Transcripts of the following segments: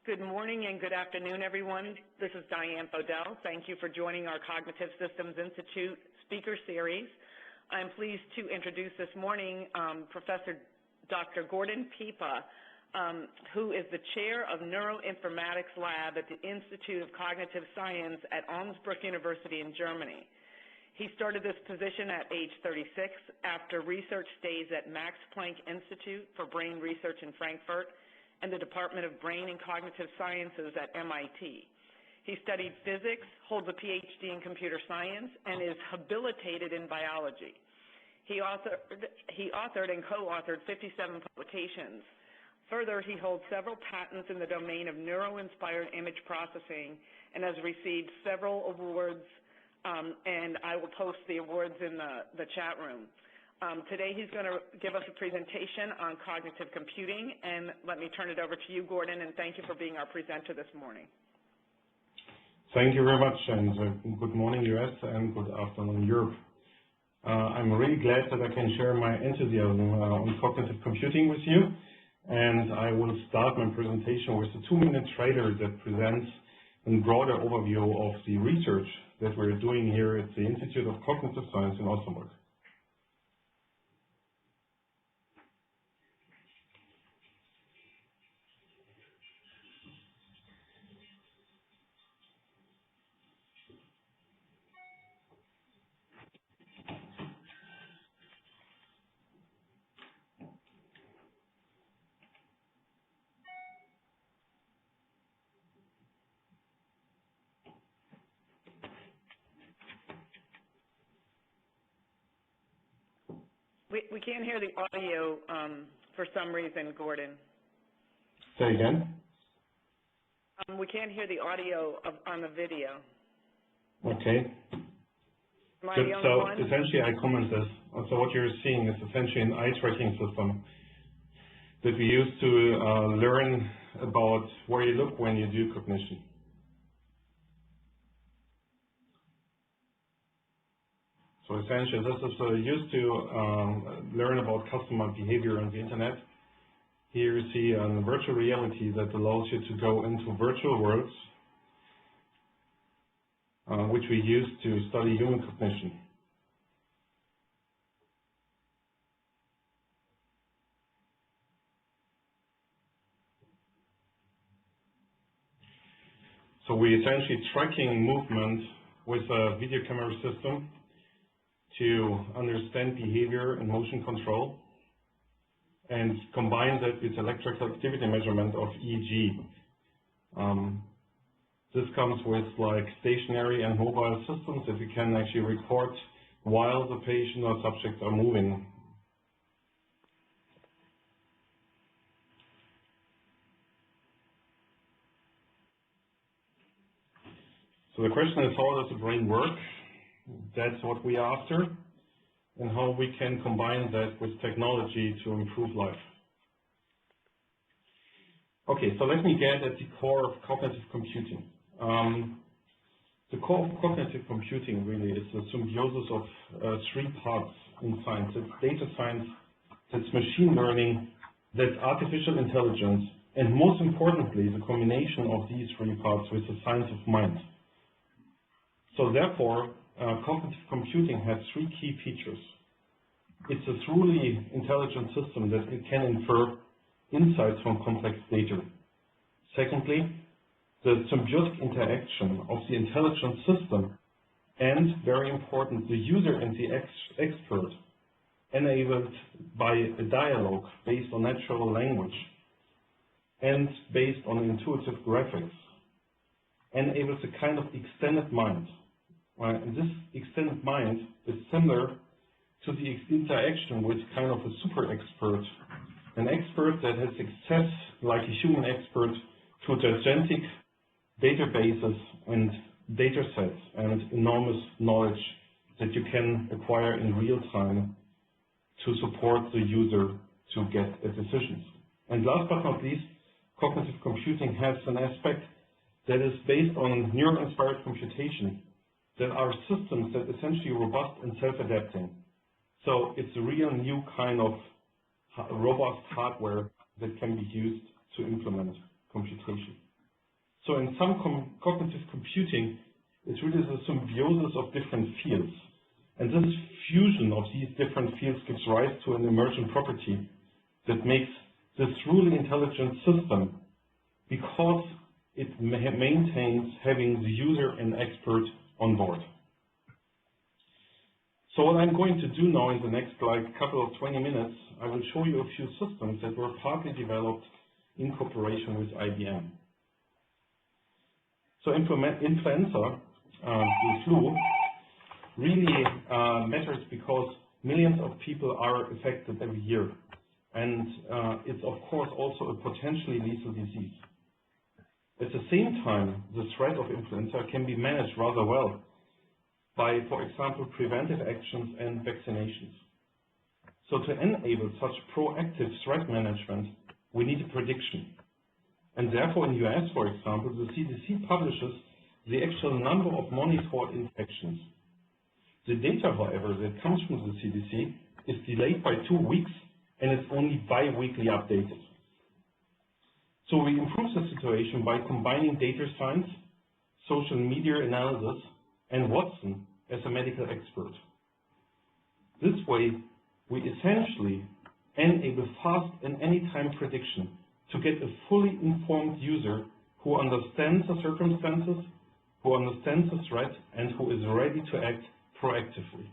Good morning and good afternoon, everyone. This is Diane Bodell. Thank you for joining our Cognitive Systems Institute speaker series. I'm pleased to introduce this morning Professor Dr. Gordon Pipa, who is the chair of Neuro-Informatics Lab at the Institute of Cognitive Science at Osnabrueck University in Germany. He started this position at age 36 after research stays at Max Planck Institute for Brain Research in Frankfurt and the Department of Brain and Cognitive Sciences at MIT. He studied physics, holds a PhD in computer science, and is habilitated in biology. He authored and co-authored 57 publications. Further, he holds several patents in the domain of neuro-inspired image processing and has received several awards, and I will post the awards in the chat room. Today he's going to give us a presentation on cognitive computing, and let me turn it over to you, Gordon, and thank you for being our presenter this morning. Thank you very much, and good morning, US, and good afternoon, Europe. I'm really glad that I can share my enthusiasm on cognitive computing with you, and I will start my presentation with a 2-minute trailer that presents a broader overview of the research that we're doing here at the Institute of Cognitive Science in Osnabrueck. We can't hear the audio for some reason, Gordon. Say again? We can't hear the audio on the video. Okay. Am I the only one? Essentially, I comment this. So what you're seeing is essentially an eye tracking system that we use to learn about where you look when you do cognition. So essentially, this is used to learn about customer behavior on the internet. Here you see a virtual reality that allows you to go into virtual worlds, which we use to study human cognition. So we're essentially tracking movement with a video camera system to understand behavior and motion control, and combine that with electrical activity measurement of EEG. This comes with like stationary and mobile systems that we can actually record while the patient or subjects are moving. So the question is, how does the brain work? That's what we are after, and how we can combine that with technology to improve life. Okay, so let me get at the core of cognitive computing. The core of cognitive computing really is the symbiosis of 3 parts in science. It's data science, that's machine learning, that's artificial intelligence, and most importantly, the combination of these 3 parts with the science of mind. So therefore, cognitive computing has 3 key features. It's a truly intelligent system that it can infer insights from complex data. Secondly, the symbiotic interaction of the intelligent system and, very important, the user and the expert, enabled by a dialogue based on natural language and based on intuitive graphics, enables a kind of extended mind. And this extended mind is similar to the interaction with kind of a super expert, an expert that has access, like a human expert, to gigantic databases and data sets and enormous knowledge that you can acquire in real time to support the user to get decisions. And last but not least, cognitive computing has an aspect that is based on neuro-inspired computation, that are systems that are essentially robust and self-adapting. So it's a real new kind of robust hardware that can be used to implement computation. So in some cognitive computing, it's really the symbiosis of different fields. And this fusion of these different fields gives rise to an emergent property that makes this truly intelligent system, because it maintains having the user and expert on board. So what I'm going to do now in the next couple of 20 minutes, I will show you a few systems that were partly developed in cooperation with IBM. So influenza, the flu, really matters because millions of people are affected every year. And it's of course also a potentially lethal disease. At the same time, the threat of influenza can be managed rather well by, for example, preventive actions and vaccinations. So to enable such proactive threat management, we need a prediction. And therefore in the US, for example, the CDC publishes the actual number of monitored infections. The data, however, that comes from the CDC is delayed by 2 weeks, and it's only bi-weekly updated. So we improve the situation by combining data science, social media analysis, and Watson as a medical expert. This way, we essentially enable fast and anytime prediction to get a fully informed user who understands the circumstances, who understands the threat, and who is ready to act proactively.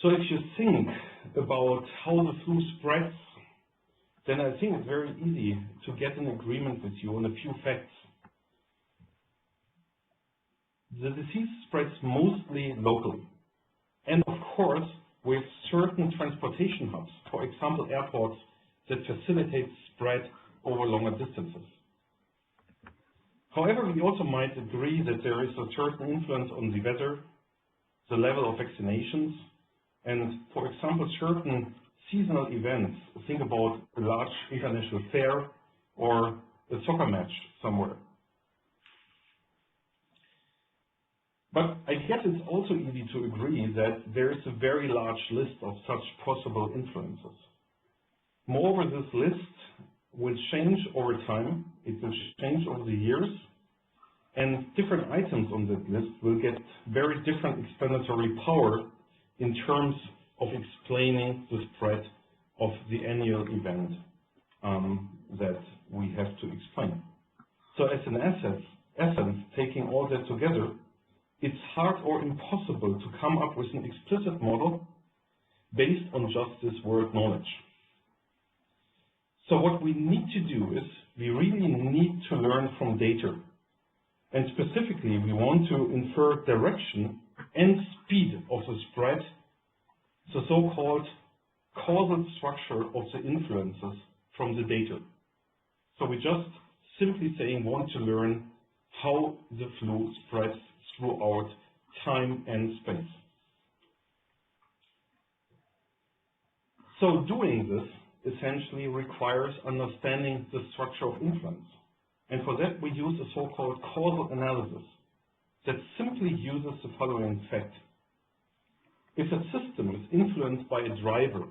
So if you think about how the flu spreads, then I think it's very easy to get an agreement with you on a few facts. The disease spreads mostly locally. And of course, with certain transportation hubs, for example, airports, that facilitate spread over longer distances. However, we also might agree that there is a certain influence on the weather, the level of vaccinations, and, for example, certain seasonal events. Think about a large international fair or a soccer match somewhere. But I guess it's also easy to agree that there is a very large list of such possible influences. Moreover, this list will change over time, it will change over the years, and different items on that list will get very different explanatory power in terms of explaining the spread of the annual event that we have to explain. So as an essence, taking all that together, it's hard or impossible to come up with an explicit model based on just this word knowledge. So what we need to do is we really need to learn from data. And specifically, we want to infer direction and speed of the spread, the so-called causal structure of the influences from the data. So we just simply saying want to learn how the flu spreads throughout time and space. So doing this essentially requires understanding the structure of influence. And for that we use a so-called causal analysis that simply uses the following fact. If a system is influenced by a driver,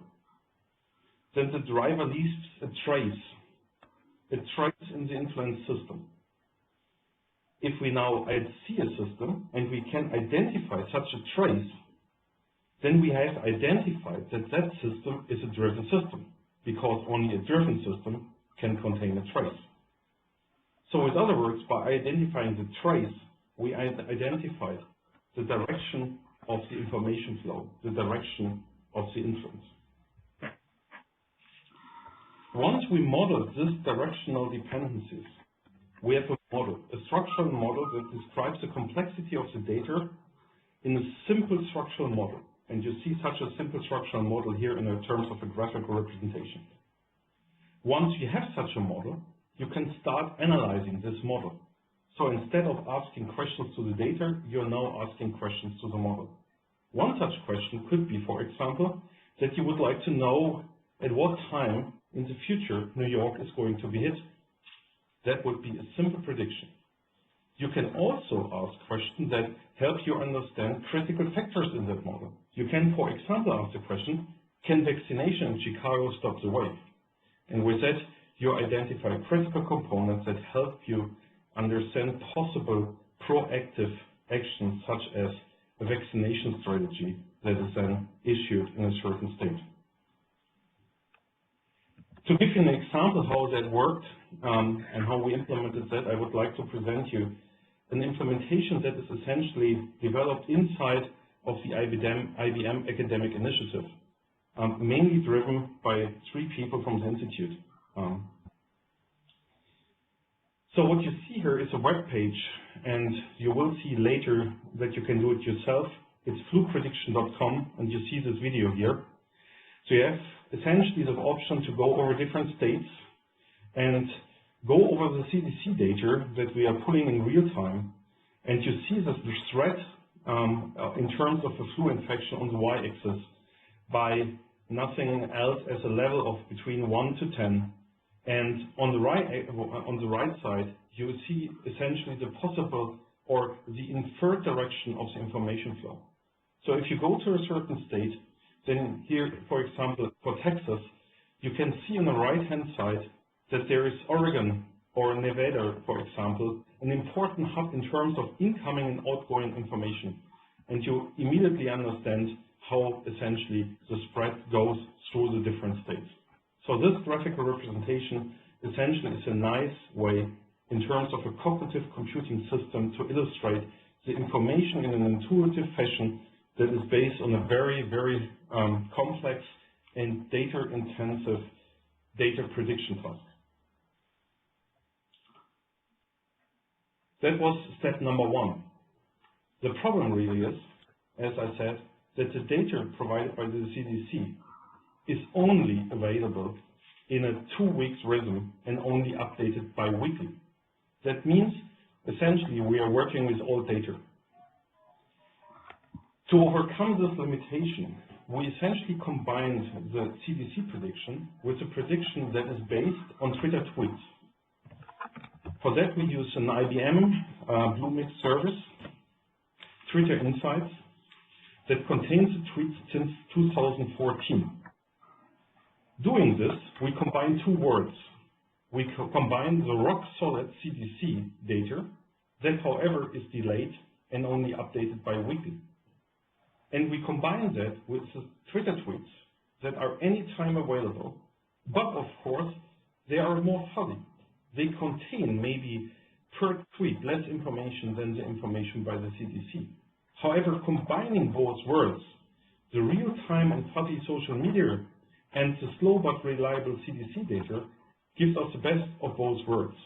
then the driver leaves a trace in the influence system. If we now see a system and we can identify such a trace, then we have identified that that system is a driven system, because only a driven system can contain a trace. So with other words, by identifying the trace, we identified the direction of the information flow, the direction of the influence. Once we model these directional dependencies, we have a model, a structural model that describes the complexity of the data in a simple structural model. And you see such a simple structural model here in terms of a graphical representation. Once you have such a model, you can start analyzing this model. So instead of asking questions to the data, you're now asking questions to the model. One such question could be, for example, that you would like to know at what time in the future New York is going to be hit. That would be a simple prediction. You can also ask questions that help you understand critical factors in that model. You can, for example, ask the question, can vaccination in Chicago stop the wave? And with that, you identify critical components that help you understand possible proactive actions, such as a vaccination strategy that is then issued in a certain state. To give you an example how that worked and how we implemented that, I would like to present you an implementation that is essentially developed inside of the IBM Academic Initiative, mainly driven by 3 people from the Institute. So what you see here is a web page, and you will see later that you can do it yourself. It's fluprediction.com, and you see this video here. So you have essentially the option to go over different states and go over the CDC data that we are pulling in real time, and you see the threat in terms of a flu infection on the y-axis by nothing else as a level of between 1 to 10. And on the right side, you see essentially the possible or the inferred direction of the information flow. So if you go to a certain state, then here, for example, for Texas, you can see on the right-hand side that there is Oregon or Nevada, for example, an important hub in terms of incoming and outgoing information. And you immediately understand how essentially the spread goes through the different states. So this graphical representation essentially is a nice way in terms of a cognitive computing system to illustrate the information in an intuitive fashion that is based on a very, very complex and data-intensive data prediction task. That was step number 1. The problem really is, as I said, that the data provided by the CDC is only available in a 2-week rhythm and only updated bi-weekly. That means, essentially, we are working with old data. To overcome this limitation, we essentially combined the CDC prediction with a prediction that is based on Twitter tweets. For that, we use an IBM Blue Mix service, Twitter Insights, that contains the tweets since 2014. Doing this, we combine 2 words. We combine the rock-solid CDC data that, however, is delayed and only updated bi-weekly. And we combine that with the Twitter tweets that are anytime available, but of course, they are more fuzzy. They contain maybe per tweet less information than the information by the CDC. However, combining both words, the real-time and fuzzy social media and the slow but reliable CDC data, gives us the best of both worlds.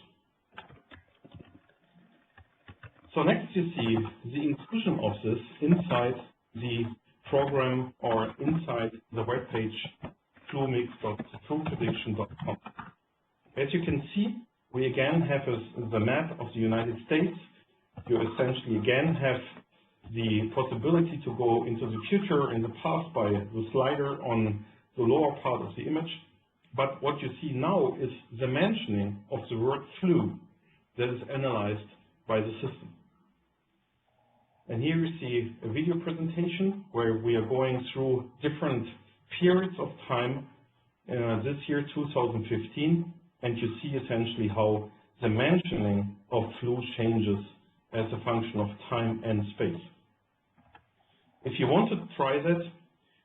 So next you see the inclusion of this inside the program or inside the web page flumix.fluprediction.com. As you can see, we again have the map of the United States. You essentially again have the possibility to go into the future and the past by the slider on the lower part of the image. But what you see now is the mentioning of the word flu that is analyzed by the system. And here you see a video presentation where we are going through different periods of time, this year 2015, and you see essentially how the mentioning of flu changes as a function of time and space. If you want to try that,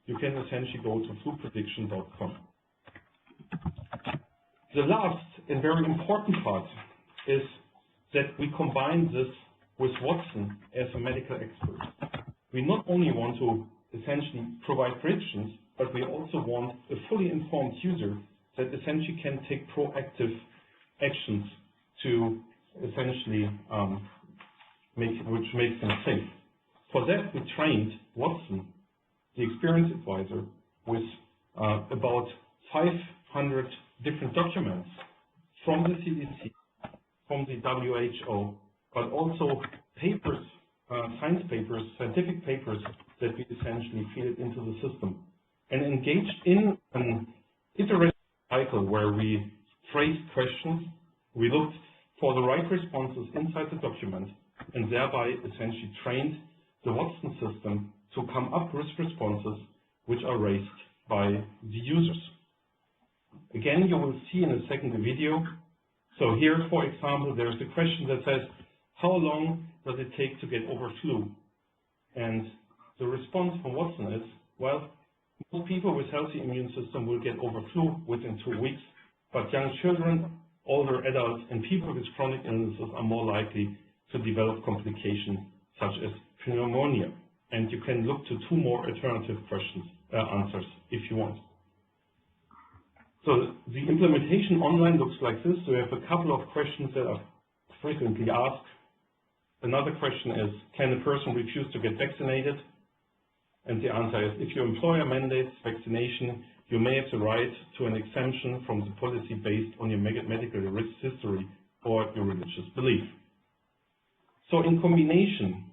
you can essentially go to fluprediction.com. The last and very important part is that we combine this with Watson as a medical expert. We not only want to essentially provide predictions, but we also want a fully informed user that essentially can take proactive actions to essentially which makes them safe. For that, we trained Watson, the experience advisor, with about 500 different documents from the CDC, from the WHO, but also papers, science papers, scientific papers that we essentially feed into the system, and engaged in an iterative cycle where we phrased questions, we looked for the right responses inside the document, and thereby essentially trained the Watson system to come up with responses which are raised by the users. Again, you will see in a second the video. So here, for example, there's a question that says, how long does it take to get over flu? And the response from Watson is, well, most people with healthy immune system will get over flu within 2 weeks, but young children, older adults, and people with chronic illnesses are more likely to develop complications such as pneumonia. And you can look to 2 more alternative answers if you want. So the implementation online looks like this. So we have a couple of questions that are frequently asked. Another question is, can a person refuse to get vaccinated? And the answer is, if your employer mandates vaccination, you may have the right to an exemption from the policy based on your medical risk history or your religious belief. So in combination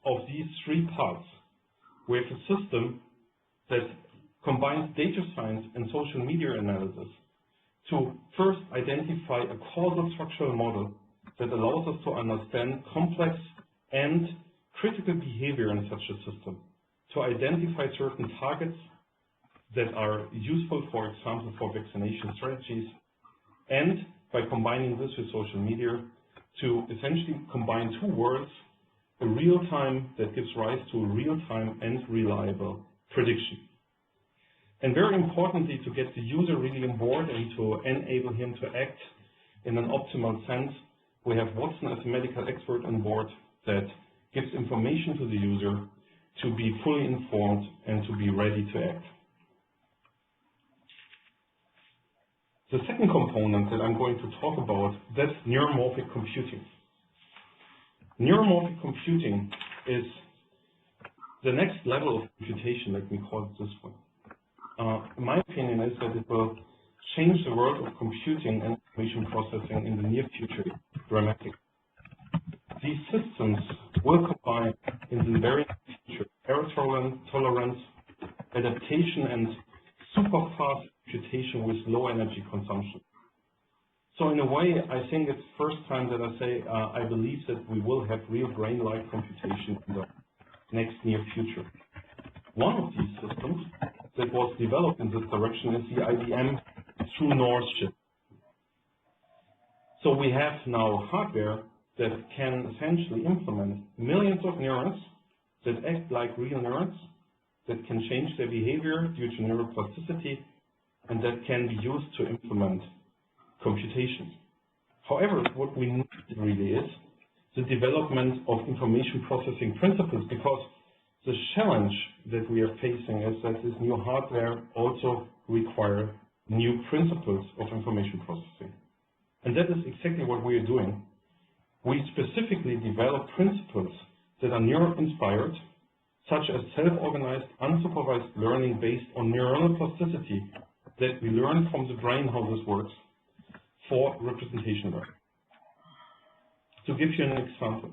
of these 3 parts, we have a system that combines data science and social media analysis to first identify a causal structural model that allows us to understand complex and critical behavior in such a system, to identify certain targets that are useful, for example, for vaccination strategies, and by combining this with social media, to essentially combine 2 worlds, a real-time that gives rise to a real-time and reliable prediction. And very importantly, to get the user really on board and to enable him to act in an optimal sense, we have Watson as a medical expert on board that gives information to the user to be fully informed and to be ready to act. The second component that I'm going to talk about, that's neuromorphic computing. Neuromorphic computing is the next level of computation, let me call it this way. My opinion is that it will change the world of computing and information processing in the near future dramatically. These systems will combine in the very near future error tolerance, adaptation, and super fast computation with low energy consumption. So in a way, I think it's the first time that I say I believe that we will have real brain-like computation in the next near future. One of these systems that was developed in this direction is the IBM Blue Mix chip. So we have now hardware that can essentially implement millions of neurons that act like real neurons, that can change their behavior due to neuroplasticity, and that can be used to implement computations. However, what we need really is the development of information processing principles, because the challenge that we are facing is that this new hardware also requires new principles of information processing. And that is exactly what we are doing. We specifically develop principles that are neuro-inspired, such as self-organized, unsupervised learning based on neuronal plasticity, that we learn from the brain how this works for representation learning. To give you an example,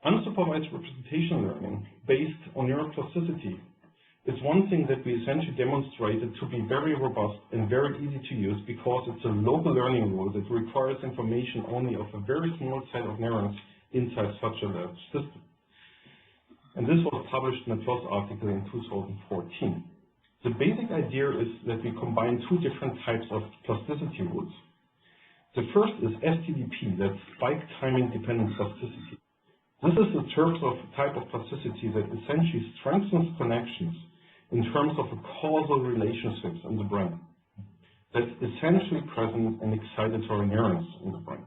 unsupervised representation learning based on neuroplasticity is one thing that we essentially demonstrated to be very robust and very easy to use, because it's a local learning rule that requires information only of a very small set of neurons inside such a large system. And this was published in a PLOS article in 2014. The basic idea is that we combine 2 different types of plasticity rules. The first is STDP, that's spike timing dependent plasticity. This is the type of plasticity that essentially strengthens connections in terms of causal relationships in the brain. That's essentially present in excitatory neurons in the brain.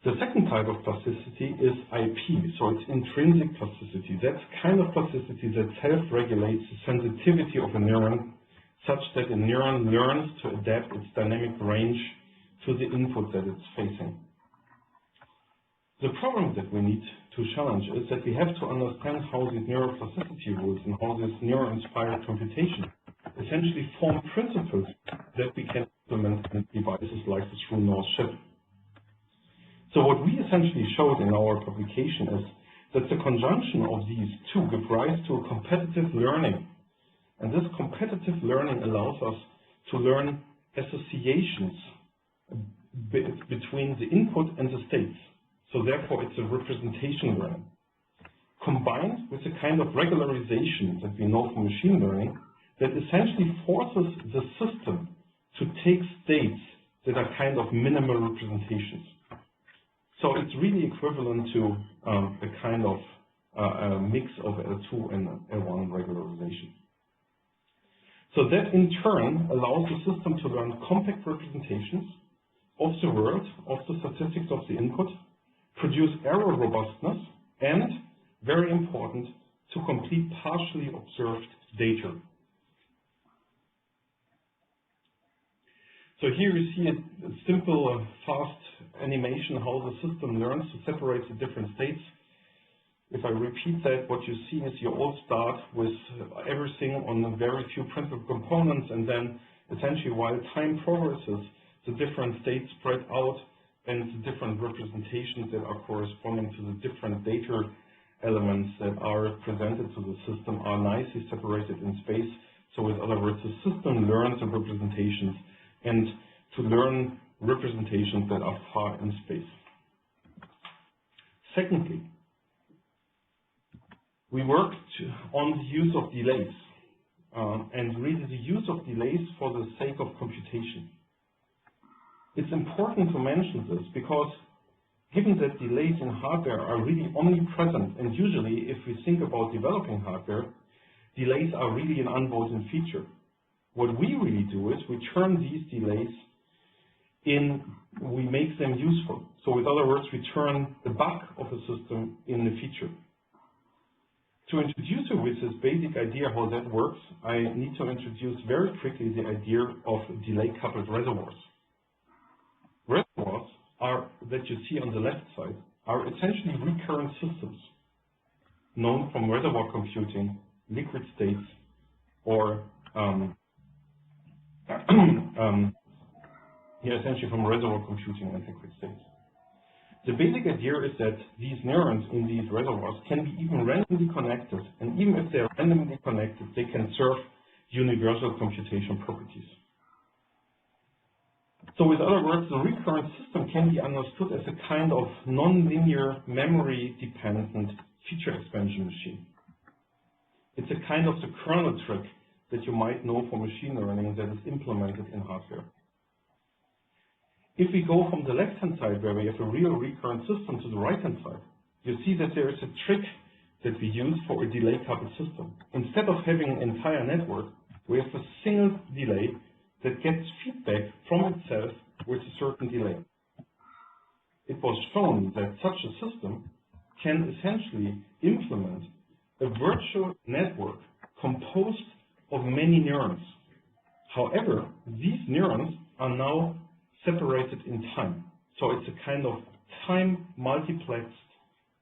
The second type of plasticity is IP, so it's intrinsic plasticity. That's kind of plasticity that self-regulates the sensitivity of a neuron, such that a neuron learns to adapt its dynamic range to the input that it's facing. The problem that we need to challenge is that we have to understand how these neuroplasticity rules and how this neuro-inspired computation essentially form principles that we can implement in devices like the Blue Mix chip. So what we essentially showed in our publication is that the conjunction of these 2 give rise to a competitive learning. And this competitive learning allows us to learn associations between the input and the states. So therefore, it's a representation learning, combined with a kind of regularization that we know from machine learning that essentially forces the system to take states that are kind of minimal representations. So it's really equivalent to a kind of a mix of L2 and L1 regularization. So that in turn allows the system to learn compact representations of the world, of the statistics of the input, produce error robustness, and, very important, to complete partially observed data. So here you see a simple, fast animation how the system learns to separate the different states. If I repeat that, what you see is you all start with everything on very few principal components, and then essentially while time progresses, the different states spread out and the different representations that are corresponding to the different data elements that are presented to the system are nicely separated in space. So in other words, the system learns the representations and to learn representations that are far in space. Secondly, we worked on the use of delays and really the use of delays for the sake of computation. It's important to mention this because given that delays in hardware are really omnipresent, and usually if we think about developing hardware, delays are really an unbound feature. What we really do is we turn these delays we make them useful. So in other words, we turn the bug of the system in a feature. To introduce you with this basic idea how that works, I need to introduce very quickly the idea of delay-coupled reservoirs. Reservoirs that you see on the left side are essentially recurrent systems known from reservoir computing, liquid states, or essentially from reservoir computing and liquid states. The basic idea is that these neurons in these reservoirs can be even randomly connected, and even if they're randomly connected, they can serve universal computation properties. So with other words, the recurrent system can be understood as a kind of nonlinear memory-dependent feature expansion machine. It's a kind of the kernel trick that you might know from machine learning that is implemented in hardware. If we go from the left-hand side, where we have a real recurrent system, to the right-hand side, you see that there is a trick that we use for a delay-coupled system. Instead of having an entire network, we have a single delay that gets feedback from itself with a certain delay. It was shown that such a system can essentially implement a virtual network composed of many neurons. However, these neurons are now separated in time. So it's a kind of time multiplexed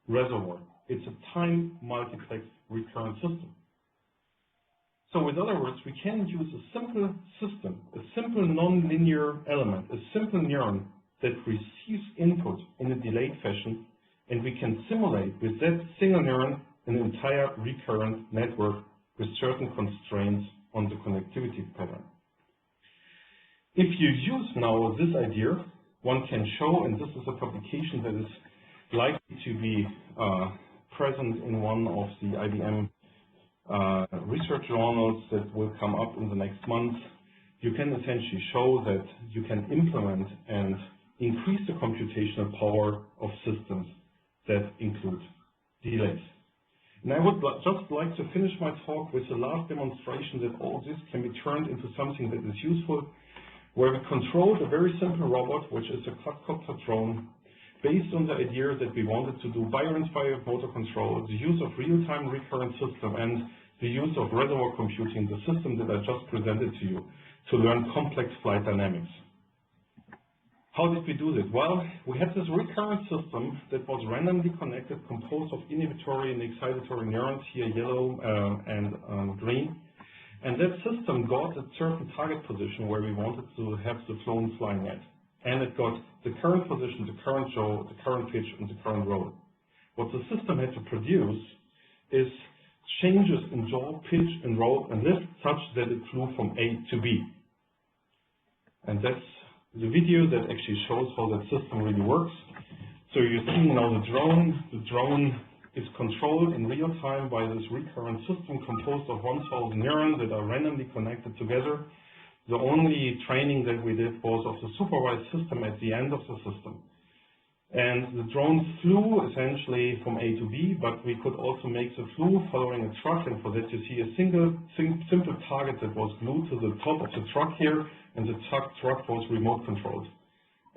reservoir. It's a time multiplexed recurrent system. So with other words, we can use a simple system, a simple nonlinear element, a simple neuron that receives input in a delayed fashion, and we can simulate with that single neuron an entire recurrent network with certain constraints on the connectivity pattern. If you use now this idea, one can show, and this is a publication that is likely to be present in one of the IBM research journals that will come up in the next month, you can essentially show that you can implement and increase the computational power of systems that include delays. And I would just like to finish my talk with the last demonstration that all this can be turned into something that is useful, where we controlled a very simple robot, which is a quadcopter drone, based on the idea that we wanted to do bio-inspired motor control, the use of real-time recurrent system, and the use of reservoir computing, the system that I just presented to you, to learn complex flight dynamics. How did we do this? Well, we had this recurrent system that was randomly connected, composed of inhibitory and excitatory neurons, here yellow and green. And that system got a certain target position where we wanted to have the flown flying at. And it got the current position, the current yaw, the current pitch, and the current roll. What the system had to produce is changes in yaw, pitch, and roll, and lift such that it flew from A to B. And that's the video that actually shows how that system really works. So you're seeing now the drone is controlled in real time by this recurrent system composed of 1,000 neurons that are randomly connected together. The only training that we did was of the supervised system at the end of the system. And the drone flew essentially from A to B, but we could also make the flew following a truck, and for that you see a simple target that was glued to the top of the truck here, and the truck was remote controlled.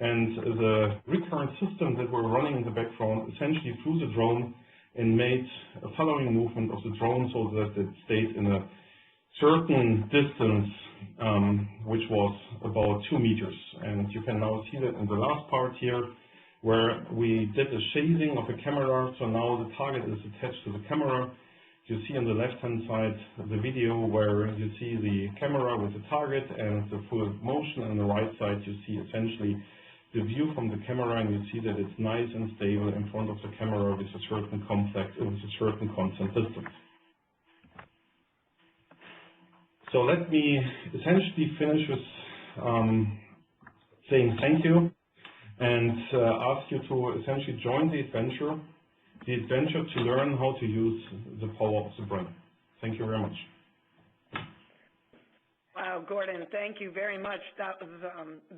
And the recurrent system that we're running in the background essentially flew the drone and made a following movement of the drone so that it stayed in a certain distance, which was about 2 meters. And you can now see that in the last part here, where we did a shading of a camera, so now the target is attached to the camera. You see on the left-hand side the video where you see the camera with the target and the full motion. On the right side you see essentially the view from the camera, and you see that it's nice and stable in front of the camera with a certain constant distance. So let me essentially finish with saying thank you and ask you to essentially join the adventure to learn how to use the power of the brain. Thank you very much. Wow, Gordon, thank you very much. That was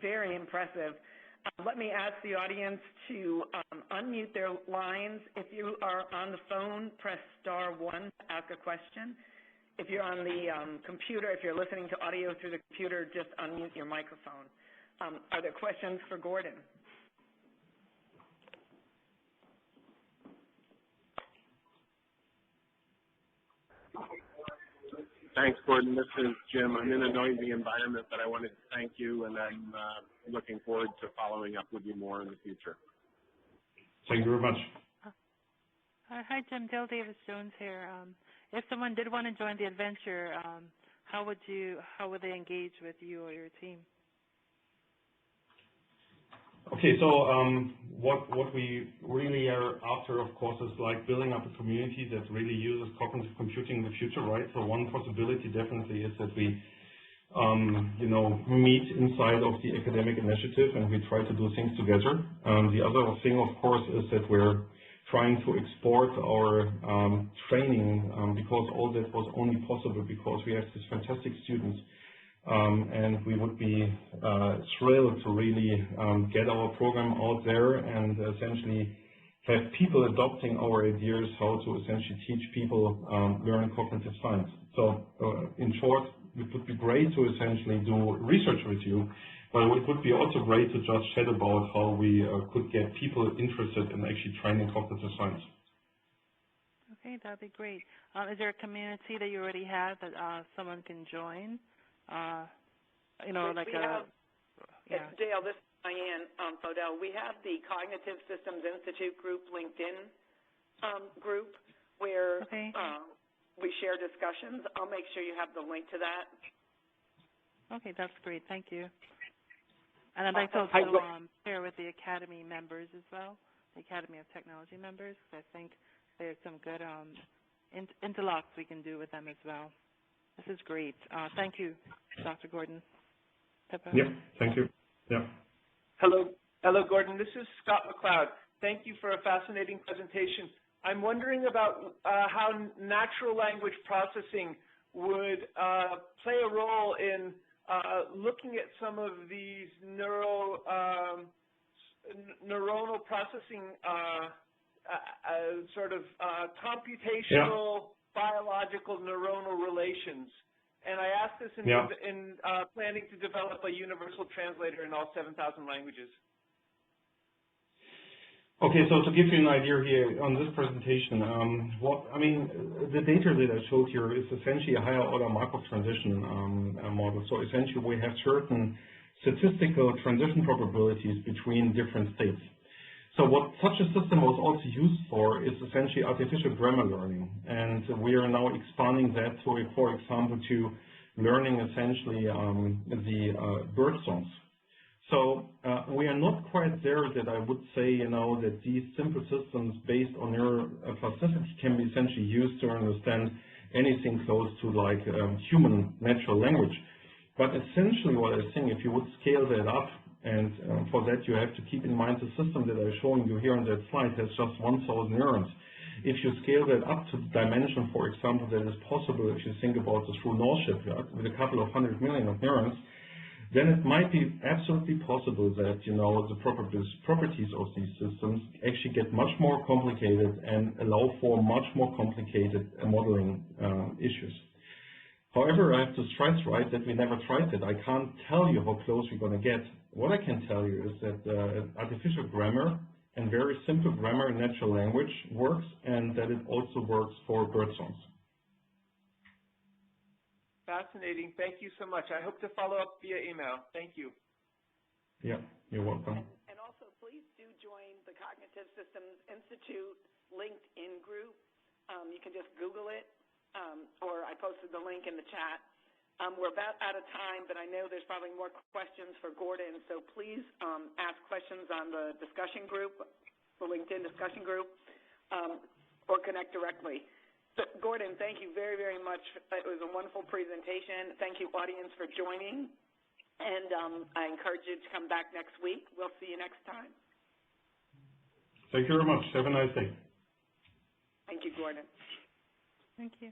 very impressive. Let me ask the audience to unmute their lines. If you are on the phone, press *1 to ask a question. If you're on the computer, if you're listening to audio through the computer, just unmute your microphone. Are there questions for Gordon? Thanks, Gordon. This is Jim. I'm in a noisy environment, but I wanted to thank you, and I'm looking forward to following up with you more in the future. Thank you very much. Hi, Jim. Dale Davis-Jones here. If someone did want to join the adventure, how would they engage with you or your team? Okay, so what we really are after, of course, is like building up a community that really uses cognitive computing in the future, right? So one possibility definitely is that we, meet inside of the academic initiative and we try to do things together. The other thing, of course, is that we're trying to export our training because all that was only possible because we have these fantastic students. And we would be thrilled to really get our program out there and essentially have people adopting our ideas how to essentially teach people learn cognitive science. So in short, it would be great to essentially do research with you, but it would be also great to just chat about how we could get people interested in actually training cognitive science. Okay, that'd be great. Is there a community that you already have that someone can join? Dale, this is Diane Fodell. We have the Cognitive Systems Institute group, LinkedIn group, where we share discussions. I'll make sure you have the link to that. Okay, that's great. Thank you. And I'd like to also share with the Academy members as well, the Academy of Technology members, because I think there's some good interlocks we can do with them as well. This is great. Thank you, Dr. Gordon. Pipa. Yeah, thank you. Yeah. Hello, Gordon. This is Scott McLeod. Thank you for a fascinating presentation. I'm wondering about how natural language processing would play a role in looking at some of these neuronal processing computational biological neuronal relations. And I asked this in planning to develop a universal translator in all 7,000 languages. Okay, so to give you an idea here on this presentation, the data that I showed here is essentially a higher order Markov transition model. So essentially we have certain statistical transition probabilities between different states. So what such a system was also used for is essentially artificial grammar learning. And we are now expanding that to, for example, to learning essentially the bird songs. So we are not quite there that I would say, that these simple systems based on neuroplasticity can be essentially used to understand anything close to like human natural language. But essentially what I think, if you would scale that up, and for that you have to keep in mind the system that I'm showing you here on that slide has just 1,000 neurons. if you scale that up to the dimension, for example, that is possible if you think about the through-North shipyard with a couple of 100 million of neurons, then it might be absolutely possible that, you know, the properties of these systems actually get much more complicated and allow for much more complicated modeling issues. However, I have to stress, right, that we never tried it. I can't tell you how close we're going to get. What I can tell you is that artificial grammar and very simple grammar in natural language works, and that it also works for bird songs. Fascinating. Thank you so much. I hope to follow up via email. Thank you. Yeah, you're welcome. And also, please do join the Cognitive Systems Institute LinkedIn group. You can just Google it, or I posted the link in the chat. We're about out of time, but I know there's probably more questions for Gordon, so please ask questions on the discussion group, the LinkedIn discussion group, or connect directly. So, Gordon, thank you very, very much. It was a wonderful presentation. Thank you, audience, for joining. And I encourage you to come back next week. We'll see you next time. Thank you very much. Have a nice day. Thank you, Gordon. Thank you.